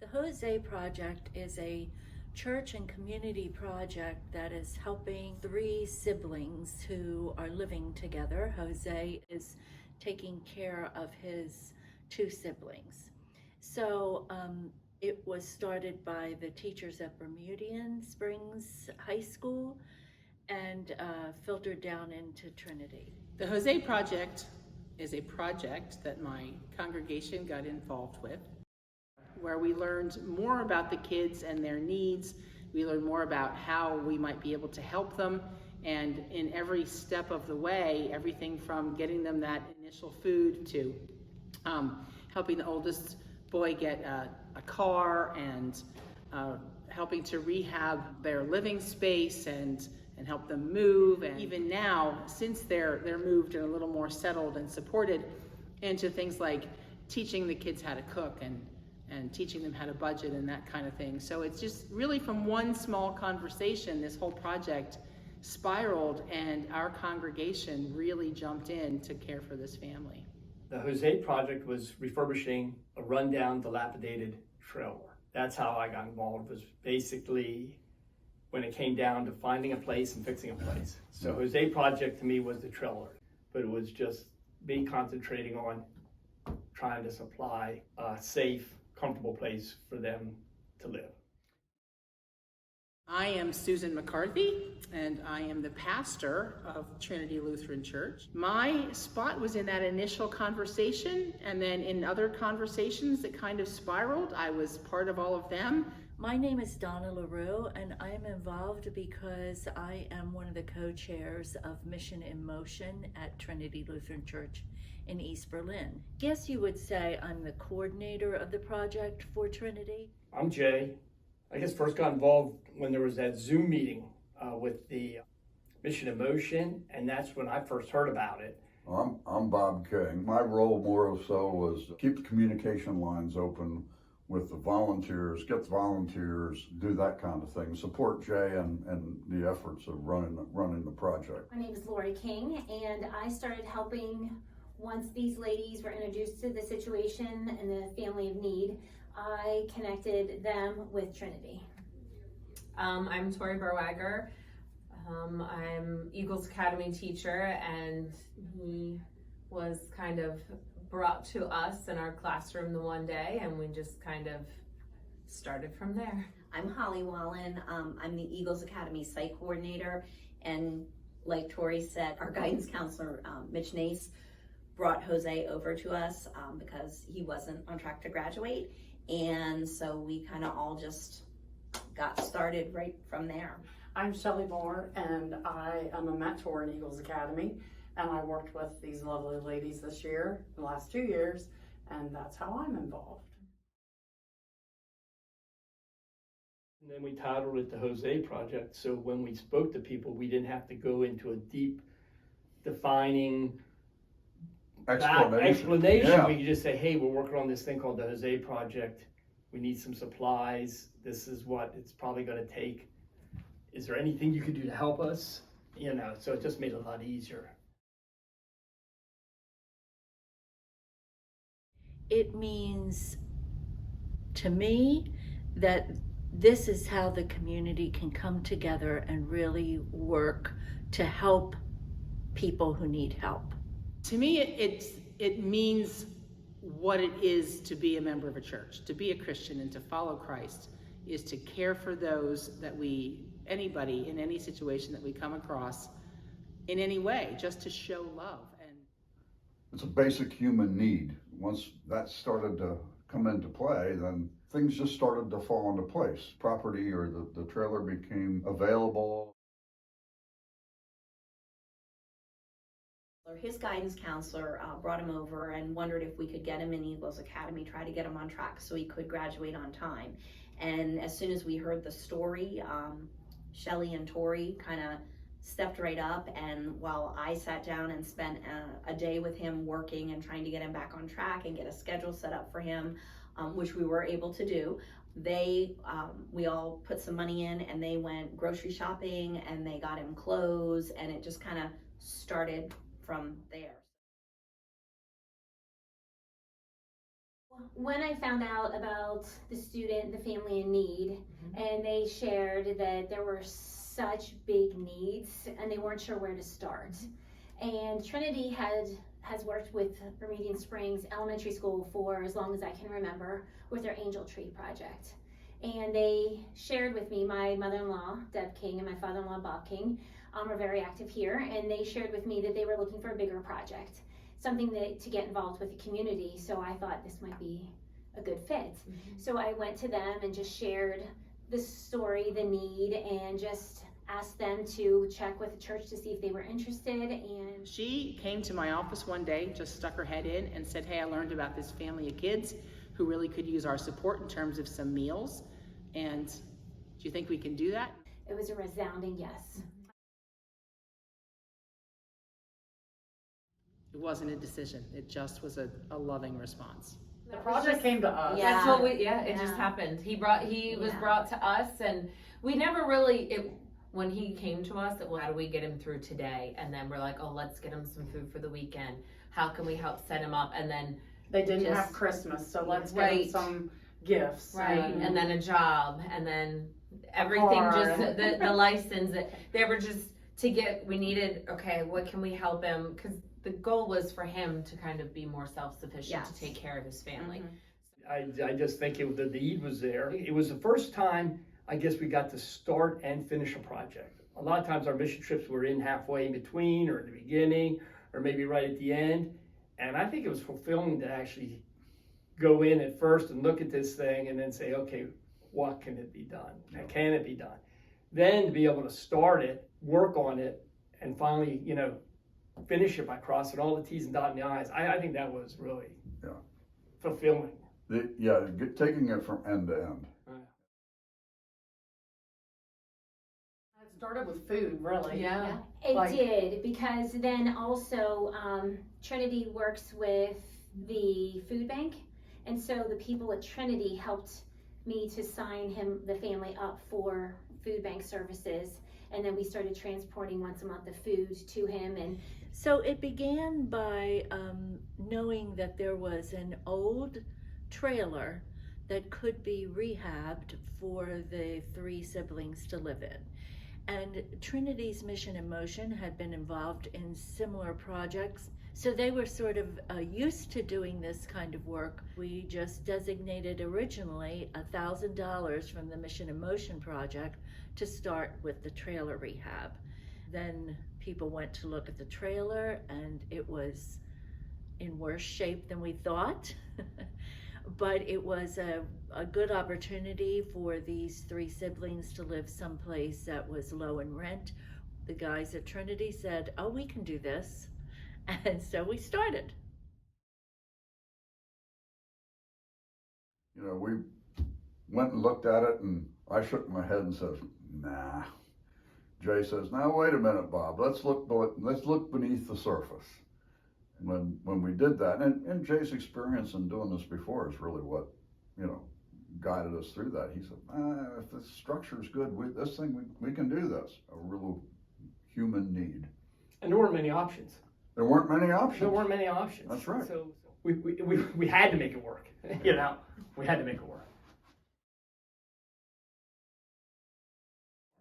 The Jose Project is a church and community project that is helping three siblings who are living together. Jose is taking care of his two siblings. So it was started by the teachers at Bermudian Springs High School and filtered down into Trinity. The Jose Project is a project that my congregation got involved with, where we learned more about the kids and their needs. We learned more about how we might be able to help them, and in every step of the way, everything from getting them that initial food to helping the oldest boy get a car, and helping to rehab their living space and help them move. And even now, since they're moved and a little more settled and supported, into things like teaching the kids how to cook and teaching them how to budget and that kind of thing. So it's just really from one small conversation, this whole project spiraled, and our congregation really jumped in to care for this family. The Jose Project was refurbishing a rundown, dilapidated trailer. That's how I got involved, was basically when it came down to finding a place and fixing a place. So Jose Project to me was the trailer, but it was just me concentrating on trying to supply a safe, comfortable place for them to live. I am Susan McCarthy, and I am the pastor of Trinity Lutheran Church. My spot was in that initial conversation, and then in other conversations that kind of spiraled, I was part of all of them. My name is Donna LaRue, and I am involved because I am one of the co-chairs of Mission in Motion at Trinity Lutheran Church in East Berlin. Yes, you would say I'm the coordinator of the project for Trinity. I'm Jay. I guess first got involved when there was that Zoom meeting with the Mission in Motion, and that's when I first heard about it. I'm Bob King. My role more so was keep the communication lines open with the volunteers, get the volunteers, do that kind of thing, support Jay and the efforts of running the project. My name is Lori King, and I started helping once these ladies were introduced to the situation and the family of need. I connected them with Trinity. I'm Tori Berwager. I'm Eagles Academy teacher, and he was kind of brought to us in our classroom the one day, and we just kind of started from there. I'm Holly Wallen. I'm the Eagles Academy site coordinator, and like Tori said, our guidance counselor, Mitch Nace, brought Jose over to us because he wasn't on track to graduate, and so we kind of all just got started right from there. I'm Shelley Moore, and I am a mentor in Eagles Academy, and I worked with these lovely ladies this year, the last 2 years, and that's how I'm involved. And then we titled it the Jose Project, so when we spoke to people, we didn't have to go into a deep, defining explanation. Yeah. We could just say, hey, we're working on this thing called the Jose Project. We need some supplies. This is what it's probably going to take. Is there anything you could do to help us? You know, so it just made it a lot easier. It means to me that this is how the community can come together and really work to help people who need help. To me, it means what it is to be a member of a church, to be a Christian and to follow Christ, is to care for those that anybody in any situation that we come across in any way, just to show love. And it's a basic human need. Once that started to come into play, then things just started to fall into place. Property or the trailer became available. His guidance counselor brought him over and wondered if we could get him in Eagles Academy, try to get him on track so he could graduate on time. And as soon as we heard the story, Shelley and Tori kind of stepped right up, and while I sat down and spent a day with him working and trying to get him back on track and get a schedule set up for him, which we were able to do, we all put some money in, and they went grocery shopping, and they got him clothes, and it just kind of started from there. When I found out about the student, the family in need, and they shared that there were such big needs and they weren't sure where to start. And Trinity has worked with Bermudian Springs Elementary School for as long as I can remember with their Angel Tree Project. And they shared with me, my mother-in-law, Deb King, and my father-in-law, Bob King, are very active here, and they shared with me that they were looking for a bigger project, something to get involved with the community. So I thought this might be a good fit. So I went to them and just shared the story, the need, and just asked them to check with the church to see if they were interested. And She came to my office one day, just stuck her head in and said, hey, I learned about this family of kids who really could use our support in terms of some meals. And do you think we can do that? it was a resounding yes. It wasn't a decision. It just was a loving response. The project came to us. Yeah. That's what it just Yeah. happened. He was brought to us, and we never really, when he came to us, well, how do we get him through today? And then we're like, oh, let's get him some food for the weekend. How can we help set him up? And then They didn't Just- have Christmas, so let's get Right. them some gifts. and then a job, and then everything car. just the license. They were just we needed, okay, what can we help him? Because the goal was for him to kind of be more self-sufficient, to Yes. take care of his family. I just think the need was there. It was the first time, I guess, we got to start and finish a project. A lot of times our mission trips were in halfway in between, or at the beginning, or maybe right at the end. And I think it was fulfilling to actually go in at first and look at this thing and then say, okay, what can it be done? And can it be done? Then to be able to start it, work on it, and finally, finish it by crossing all the T's and dotting the I's. I think that was really fulfilling. Taking it from end to end. It started with food, really. Yeah. It Like- did, because then also Trinity works with the food bank, and so the people at Trinity helped me to sign the family up for food bank services, and then we started transporting once a month the food to him. And So it began by knowing that there was an old trailer that could be rehabbed for the 3 siblings to live in. And Trinity's Mission in Motion had been involved in similar projects, so they were sort of used to doing this kind of work. We just designated originally $1,000 from the Mission in Motion project to start with the trailer rehab. Then people went to look at the trailer, and it was in worse shape than we thought. But it was a good opportunity for these 3 siblings to live someplace that was low in rent. The guys at Trinity said, oh, we can do this. And so we started. We went and looked at it, and I shook my head and said, nah. Jay says, now wait a minute, Bob, let's look beneath the surface. When we did that, and Jay's experience in doing this before is really what, guided us through that. He said, if the structure's good, we can do this. A real human need. And there weren't many options. There weren't many options. That's right. So we had to make it work. We had to make it work.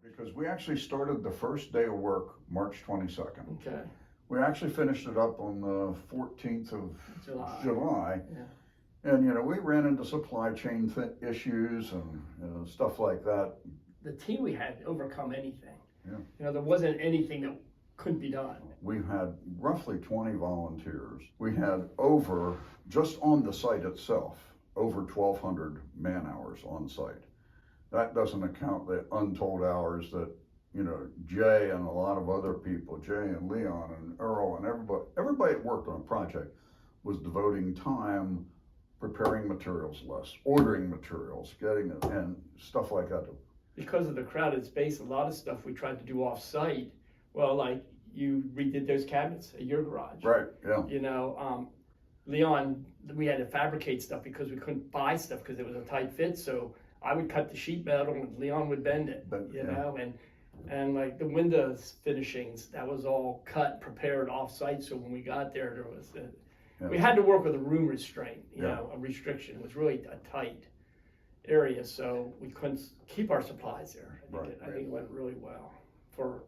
Because we actually started the first day of work March 22nd. Okay. We actually finished it up on the 14th of July. Yeah. And, we ran into supply chain issues and stuff like that. The team we had overcome anything. Yeah. There wasn't anything that couldn't be done. We had roughly 20 volunteers. We had just on the site itself, over 1,200 man hours on site. That doesn't account the untold hours that, Jay and a lot of other people, Jay and Leon and Earl and everybody that worked on a project was devoting time preparing materials lists, ordering materials, getting it, and stuff like that. Because of the crowded space, a lot of stuff we tried to do off-site. Well, like you redid those cabinets at your garage. Right, yeah. Leon, we had to fabricate stuff because we couldn't buy stuff because it was a tight fit. So I would cut the sheet metal and Leon would bend it, and like the windows finishings, that was all cut, prepared off-site. So when we got there, We had to work with a room restraint, Yeah. a restriction. It was really a tight area, so we couldn't keep our supplies there. I think it went really well for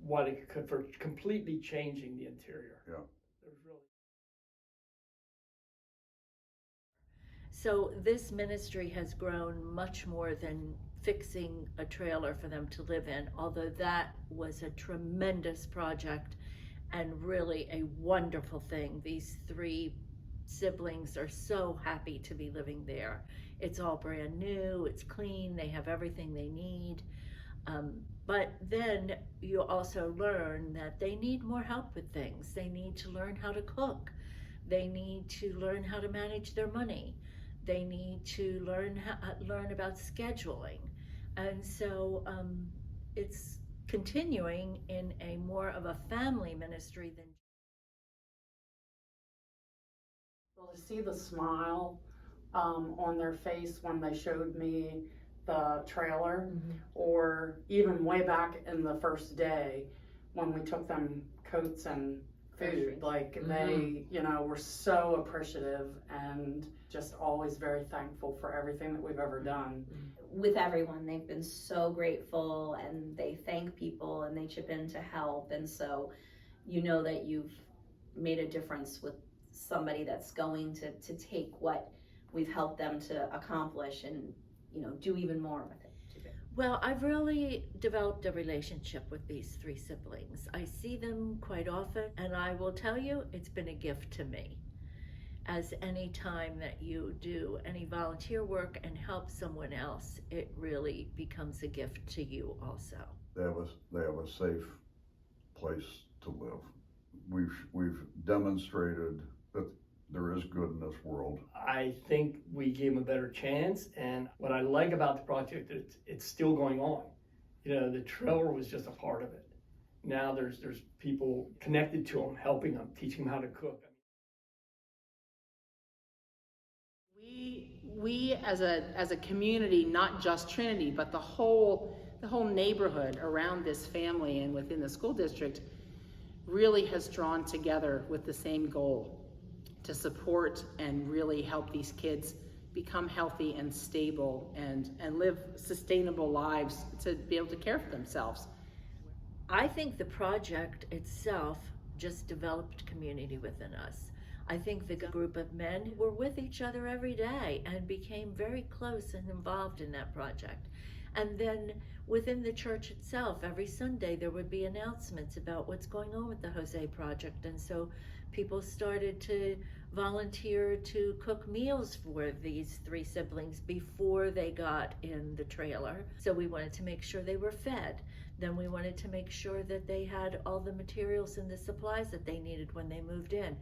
what it could, for completely changing the interior. Yeah. It was really. So this ministry has grown much more than fixing a trailer for them to live in, although that was a tremendous project and really a wonderful thing. These three siblings are so happy to be living there. It's all brand new, it's clean, they have everything they need. But then you also learn that they need more help with things. They need to learn how to cook. They need to learn how to manage their money. They need to learn about scheduling. And so it's continuing in a more of a family ministry than. Well, to see the smile on their face when they showed me the trailer, or even way back in the first day when we took them coats and food, like they, were so appreciative and just always very thankful for everything that we've ever done. With everyone, they've been so grateful, and they thank people and they chip in to help, and so you know that you've made a difference with somebody that's going to take what we've helped them to accomplish and do even more with it. Well, I've really developed a relationship with these three siblings. I see them quite often, and I will tell you, it's been a gift to me. As any time that you do any volunteer work and help someone else, it really becomes a gift to you also. They have a safe place to live. We've demonstrated that there is good in this world. I think we gave them a better chance, and what I like about the project is it's still going on. The trailer was just a part of it. Now there's people connected to them, helping them, teaching them how to cook. We as a community, not just Trinity, but the whole neighborhood around this family and within the school district really has drawn together with the same goal, to support and really help these kids become healthy and stable and live sustainable lives to be able to care for themselves. I think the project itself just developed community within us. I think the group of men were with each other every day and became very close and involved in that project. And then within the church itself, every Sunday there would be announcements about what's going on with the José Project. And so people started to volunteer to cook meals for these three siblings before they got in the trailer. So we wanted to make sure they were fed. Then we wanted to make sure that they had all the materials and the supplies that they needed when they moved in.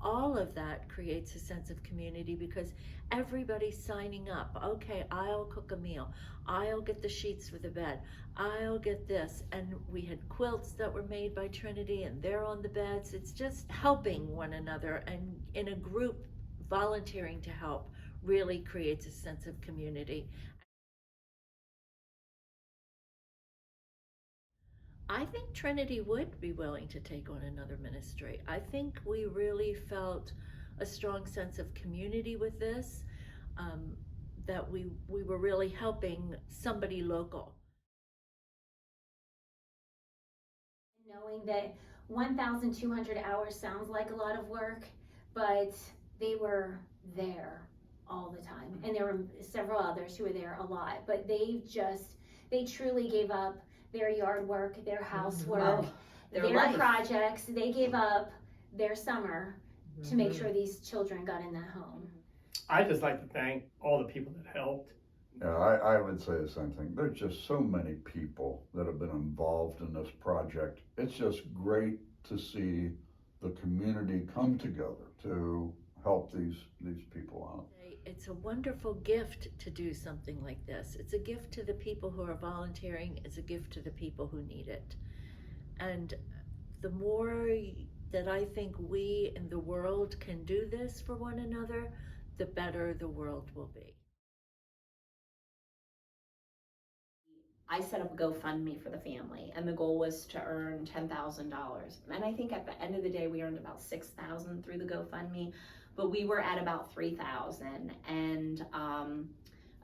All of that creates a sense of community because everybody's signing up. Okay, I'll cook a meal. I'll get the sheets for the bed. I'll get this. And we had quilts that were made by Trinity and they're on the beds. It's just helping one another, and in a group volunteering to help really creates a sense of community. I think Trinity would be willing to take on another ministry. I think we really felt a strong sense of community with this, that we were really helping somebody local. Knowing that 1,200 hours sounds like a lot of work, but they were there all the time. And there were several others who were there a lot, but they truly gave up their yard work, their housework, their projects. They gave up their summer to make sure these children got in that home. I'd just like to thank all the people that helped. Yeah, I would say the same thing. There's just so many people that have been involved in this project. It's just great to see the community come together to help these people out. It's a wonderful gift to do something like this. It's a gift to the people who are volunteering. It's a gift to the people who need it. And the more that I think we in the world can do this for one another, the better the world will be. I set up a GoFundMe for the family, and the goal was to earn $10,000. And I think at the end of the day, we earned about $6,000 through the GoFundMe, but we were at about $3,000. And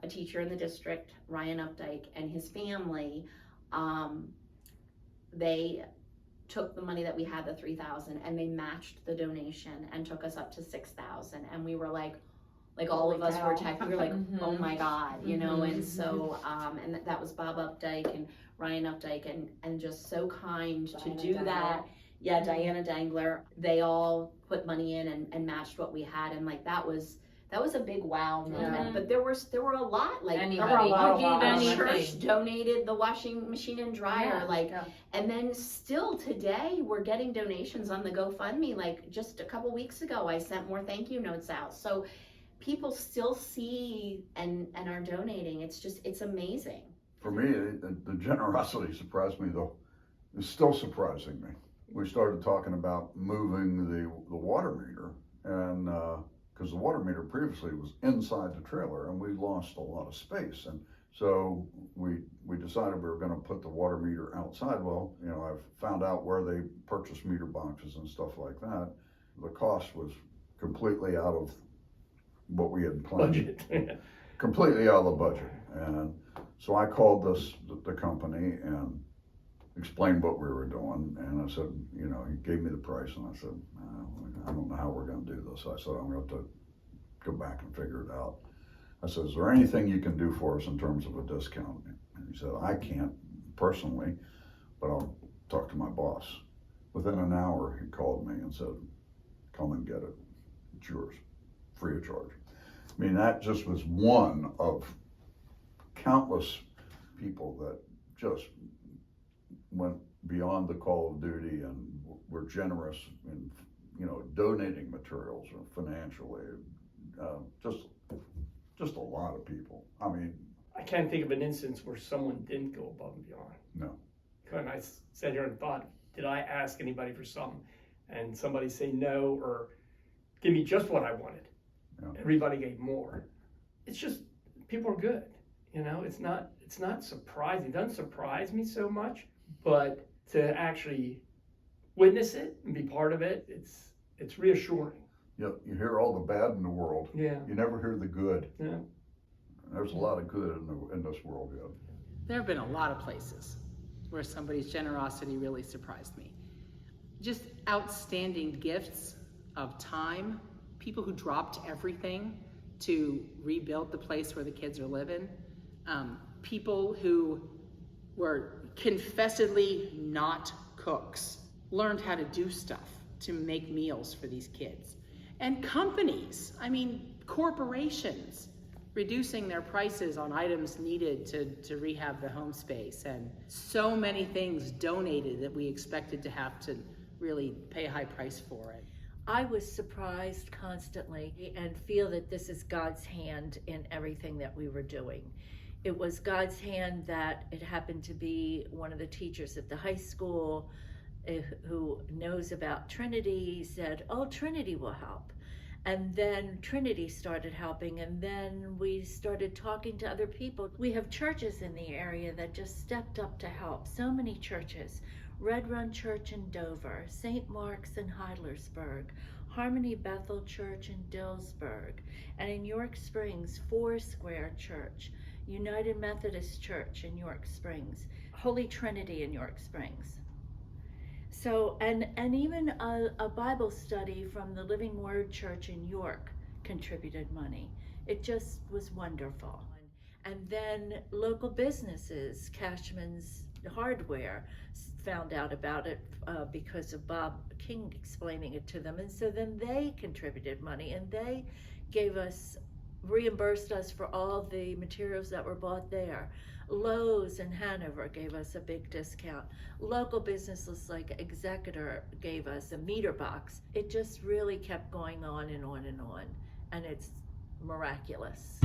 a teacher in the district, Ryan Updike, and his family, they took the money that we had, the $3,000, and they matched the donation and took us up to $6,000. And we were like all of us were we were like, oh my God, you know. And so and that was Bob Updike and Ryan Updike, and just so kind to do that. Yeah, Diana Dangler. They all put money in and matched what we had, and like that was a big wow moment. But there were a lot, like the church donated the washing machine and dryer, and then still today we're getting donations on the GoFundMe. Like just a couple weeks ago, I sent more thank you notes out. So people still see and are donating. It's amazing. For me, the generosity surprised me, though. It's still surprising me. We started talking about moving the water meter, and because the water meter previously was inside the trailer, and we lost a lot of space, and so we decided we were going to put the water meter outside. Well, you know, I've found out where they purchase meter boxes and stuff like that. The cost was completely out of what we had planned. Budget. Completely out of the budget. And so I called the company and explained what we were doing. And I said, you know, he gave me the price, and I said, I don't know how we're going to do this. I said, I'm going to have to go back and figure it out. I said, is there anything you can do for us in terms of a discount? And he said, I can't personally, but I'll talk to my boss. Within an hour, he called me and said, come and get it. It's yours, free of charge. I mean, that just was one of countless people that just went beyond the call of duty and were generous in, you know, donating materials or financially. Just a lot of people. I mean, I can't think of an instance where someone didn't go above and beyond. No. And I sat here and thought, did I ask anybody for something? And somebody say no, or give me just what I wanted. Yeah. Everybody gave more. It's just, people are good. You know, it's not surprising. It doesn't surprise me so much, but to actually witness it and be part of it, it's reassuring. You hear all the bad in the world. Yeah. You never hear the good. Yeah. There's a lot of good in this world yet. There have been a lot of places where somebody's generosity really surprised me. Just outstanding gifts of time, people who dropped everything to rebuild the place where the kids are living, people who were confessedly not cooks, learned how to do stuff to make meals for these kids. And companies, I mean, corporations, reducing their prices on items needed to rehab the home space, and so many things donated that we expected to have to really pay a high price for it. I was surprised constantly and feel that this is God's hand in everything that we were doing. It was God's hand that it happened to be one of the teachers at the high school who knows about Trinity said, oh, Trinity will help. And then Trinity started helping, and then we started talking to other people. We have churches in the area that just stepped up to help. So many churches. Red Run Church in Dover, St. Mark's in Heidlersburg, Harmony Bethel Church in Dillsburg, and in York Springs, Foursquare Church, United Methodist Church in York Springs, Holy Trinity in York Springs. So, and even a Bible study from the Living Word Church in York contributed money. It just was wonderful. And then local businesses, Cashman's Hardware, found out about it because of Bob King explaining it to them. And so then they contributed money, and they reimbursed us for all the materials that were bought there. Lowe's in Hanover gave us a big discount. Local businesses like Executor gave us a meter box. It just really kept going on and on and on, and it's miraculous.